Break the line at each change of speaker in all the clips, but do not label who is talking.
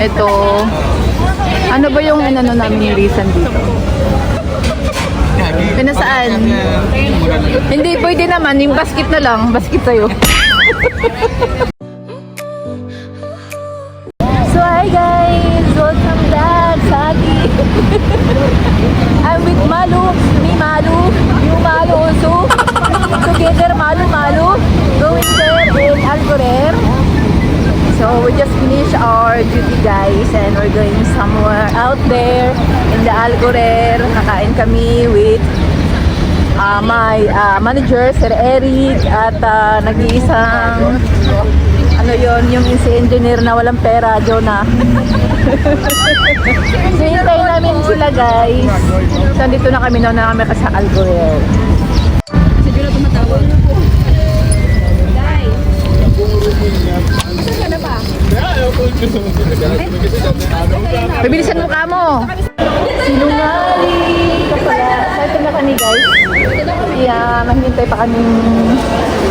Ito. Ano ba yung inano namin yung reason dito? Pinasaan? Hindi, pwede naman. Yung basket na lang. Basket sa'yo. So, hi guys! Welcome back sa akin. I'm with Malu. Me, Malu. You, Malu also. Together, Malu, Malu. Going there in Algorer. So, we just finished our duty guys and we're going somewhere out there in the Algorer. Nakain kami with my manager, Sir Eric, at nag-iisang ano yon yung engineer na walang pera, Jonah. So, hintayin namin sila guys. So, dito na kami na kami sa Algorer.
Si Jonah tumatawag. Guys! Saan ka na ba?
Pabilisan mo ka mo! Sinungaling! Kapala, ito na kami guys. Kaya maghintay pa kaming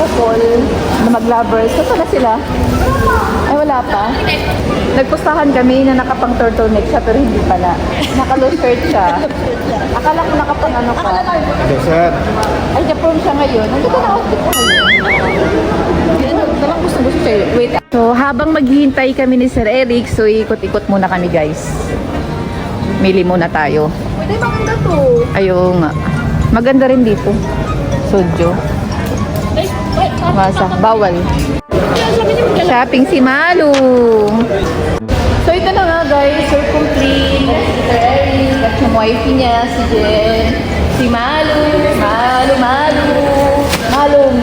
couple na mag-lovers. Saan na sila? Ay, wala pa. Nagpustahan kami na nakapang turtleneck siya pero hindi pala. Naka-low shirt siya. Akala ko nakapang ano ka.
Sir.
Ay, na-prom siya ngayon. Nandito na outfit ko ngayon. Dalang gusto sa'yo. Wait. So, habang maghihintay kami ni Sir Eric, so ikot-ikot muna kami guys. Mili muna tayo.
Pwede maganda to.
Ayaw nga. Maganda rin dito. Sojo. Masa. Bawal. Shopping si Malu. So, ito na nga guys. So, complete. Si Sir Eric at yung wifey niya, si Jen. Si Malu. Malu, Malu. Malum.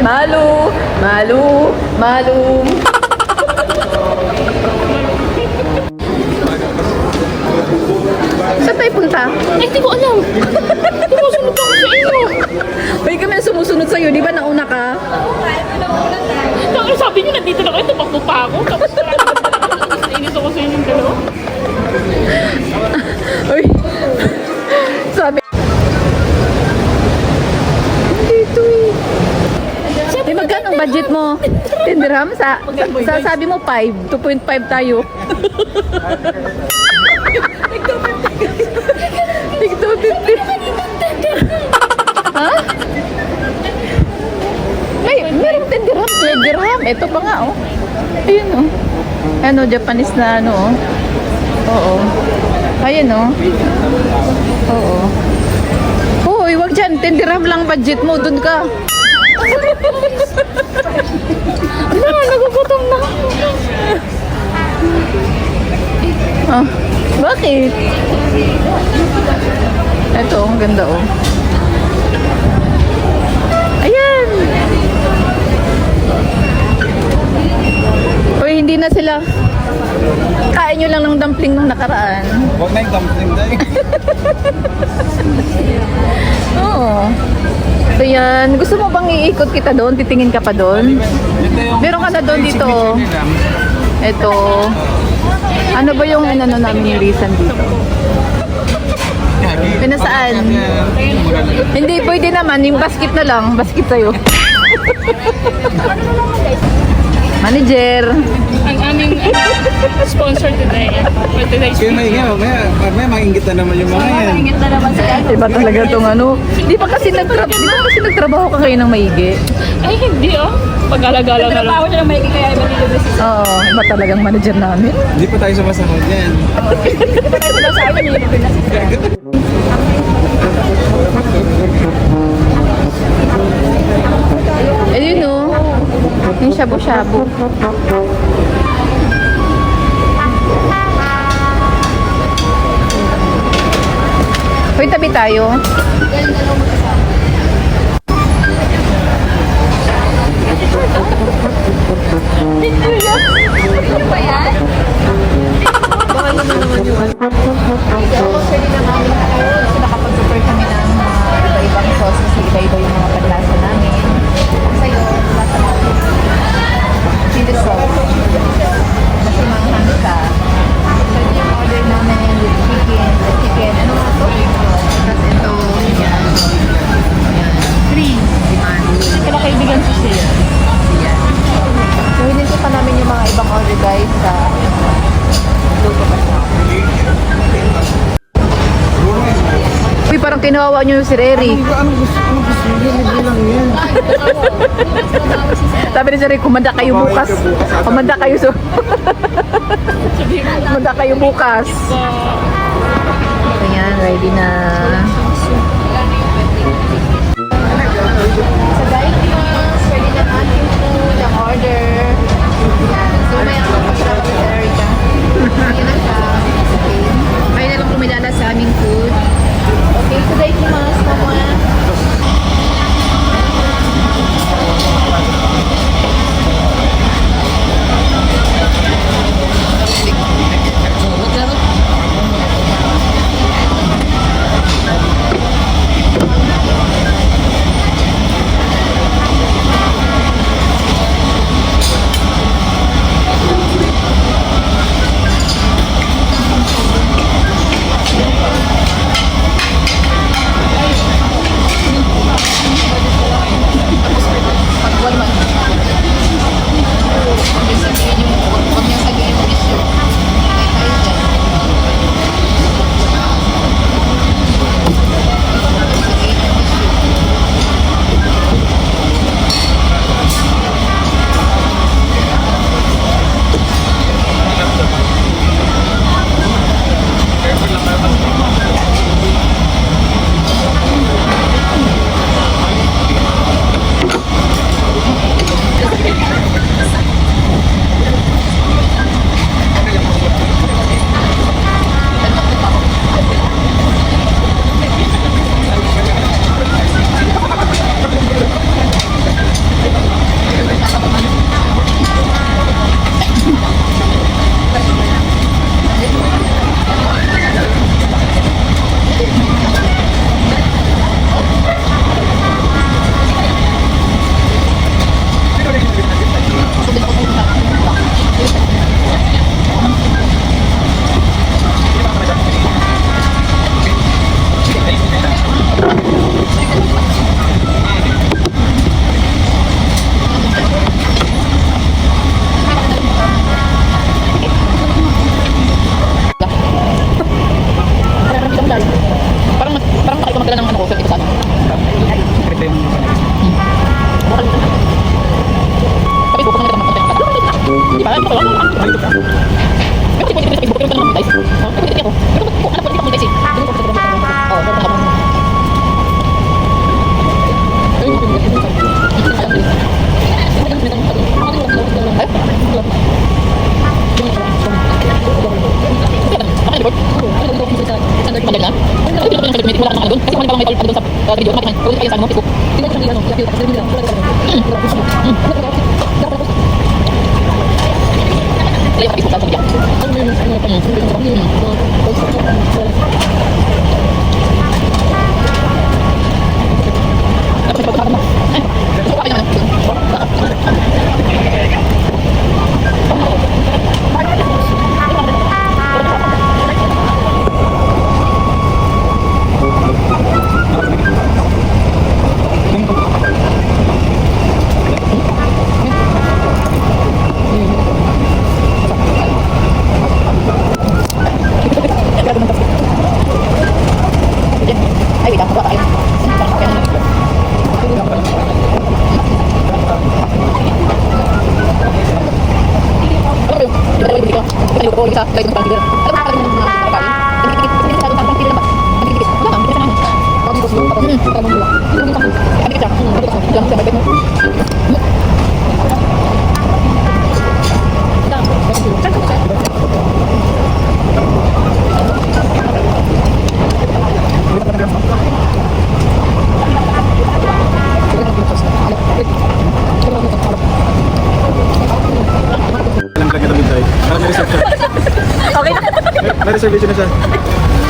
Malu. Malu. Malum. Saan tayo punta?
Ay, hindi ko alam. Sumusunod ako sa inyo.
Uy, kami ang sumusunod sa'yo. Di ba nauna ka?
Tapos sabi niyo, nandito na kayo, tumakbo pa ako. Tapos inis ako sa inyong dalawa.
Uy. Sabi. Dito eh. Di magkano ang budget mo? 10 dirham? Sabi mo 5. 2.5 tayo. Tig 250. Ha? Meron 10 dirham, 12 dirham. Ito pa nga, oh. Ayun, oh. Ano, Japanese na, ano, oh. Oo. Ayun, oh. Oo. Hoy, wag dyan. 10 dirham lang budget mo. Doon ka.
Ano, nagugutom na.
Ah, bakit? Ito, ang ganda, oh. Ayan! Uy, hindi na sila. Kain nyo lang ng dumpling nung nakaraan.
Huwag na yung dumpling tayo.
Oo. So yan, gusto mo bang iikot kita doon? Titingin ka pa doon? Meron ka na doon dito. Ito. Ano ba yung inano namin yung reason dito? Pinasaan? Hindi, pwede naman. Yung basket na lang. Basket sa'yo. Manager.
Ang aming sponsor today. For today's
Kaya may maingit na naman yung mga yan.
Ingit na naman sila.
Iba talaga itong ano. Di ba kasi nagtrabaho ka kayo ng maigi?
Ay, hindi oh. Pag-alagala na lang. Trabaho siya ng maigi kaya iba nilo business.
Oo, iba talagang manager namin.
Hindi pa tayo sumasahod yan.
Hindi pa tayo sila sa amin, hindi pa pinasasya.
Ayun o. Yung shabu-shabu. Hoy, tabi tayo.
Ano ba yan?
Baka naman yung So, pwede na namin so, nakapag-prepare kami ng iba-ibang sauce kasi iba-iba yung mga panlasa namin. Sa'yo, lasa namin. Chili sauce. Kasi manghang ka. So, yung order namin with chicken. Ano nga to? Tapos ito, yan. Three. Kailan kaibigan si Sia? Yan. So, hindi ko pa na kinawawa nyo si Reri.
Anong gusto niyo? Hindi lang yan.
Sabi ni Sir Reri, kumanda kayo bukas. Kumanda kayo so. Kumanda kayo bukas. Ayan, ready na. So guys, ready na ating food, ang order. Ayan. So may ako pa si Erica. Ayan na siya. Okay. Kayo na lang kumilala sa aming food. Okay, so guys, mas mama.
Okay na. May reservation na siya.